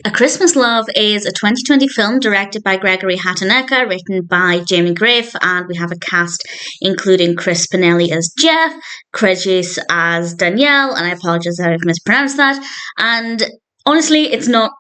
A Christmas Love is a 2020 film directed by Gregory Hatanaka, written by Grefe, and we have a cast including Chris Spinelli as Jeff, Craijece as Danielle, and I apologize if I've mispronounced that. And honestly, it's not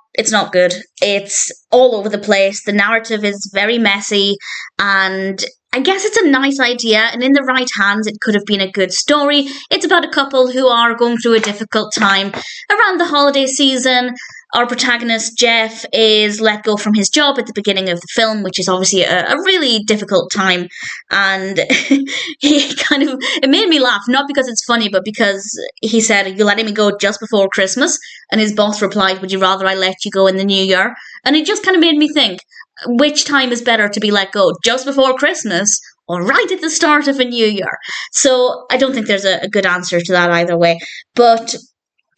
good. It's all over the place. The narrative is very messy, and I guess it's a nice idea, and in the right hands, it could have been a good story. It's about a couple who are going through a difficult time around the holiday season. Our protagonist, Jeff, is let go from his job at the beginning of the film, which is obviously a really difficult time. And it made me laugh, not because it's funny, but because he said, "You're letting me go just before Christmas." And his boss replied, "Would you rather I let you go in the new year?" And it just kind of made me think, which time is better to be let go? Just before Christmas or right at the start of a new year? So I don't think there's a good answer to that either way. But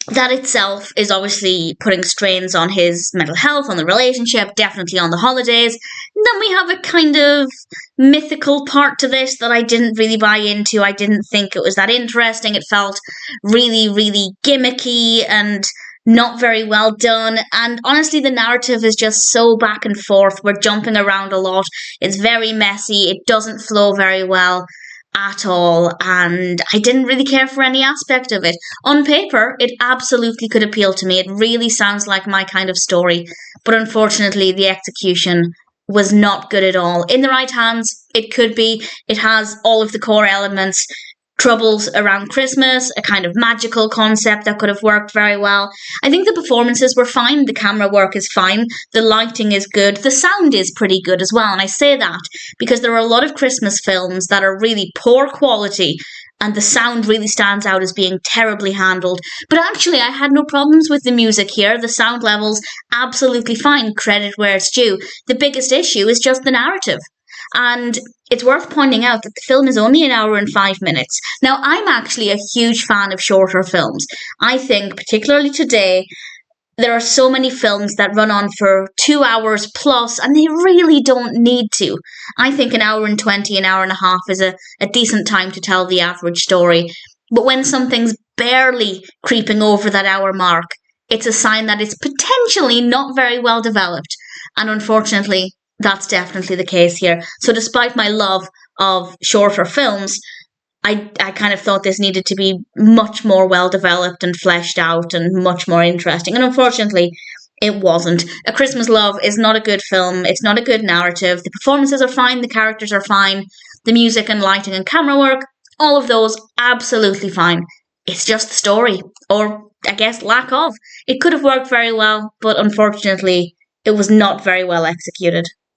that itself is obviously putting strains on his mental health, on the relationship, definitely on the holidays. And then we have a kind of mythical part to this that I didn't really buy into. I didn't think it was that interesting. It felt really, really gimmicky and not very well done. And honestly, the narrative is just so back and forth. We're jumping around a lot. It's very messy. It doesn't flow very well at all, and I didn't really care for any aspect of it. On paper, it absolutely could appeal to me. It really sounds like my kind of story, but unfortunately, the execution was not good at all. In the right hands, it could be. It has all of the core elements. Troubles around Christmas, a kind of magical concept that could have worked very well. I think the performances were fine, the camera work is fine, the lighting is good, the sound is pretty good as well, and I say that because there are a lot of Christmas films that are really poor quality and the sound really stands out as being terribly handled. But actually, I had no problems with the music here. The sound levels, absolutely fine, credit where it's due. The biggest issue is just the narrative. And it's worth pointing out that the film is only an hour and 5 minutes. Now, I'm actually a huge fan of shorter films. I think, particularly today, there are so many films that run on for 2 hours plus, and they really don't need to. I think an hour and 20, an hour and a half is a decent time to tell the average story. But when something's barely creeping over that hour mark, it's a sign that it's potentially not very well developed. And unfortunately, that's definitely the case here. So despite my love of shorter films, I kind of thought this needed to be much more well developed and fleshed out and much more interesting. And unfortunately, it wasn't. A Christmas Love is not a good film. It's not a good narrative. The performances are fine. The characters are fine. The music and lighting and camera work, all of those, absolutely fine. It's just the story, or I guess lack of. It could have worked very well, but unfortunately, it was not very well executed.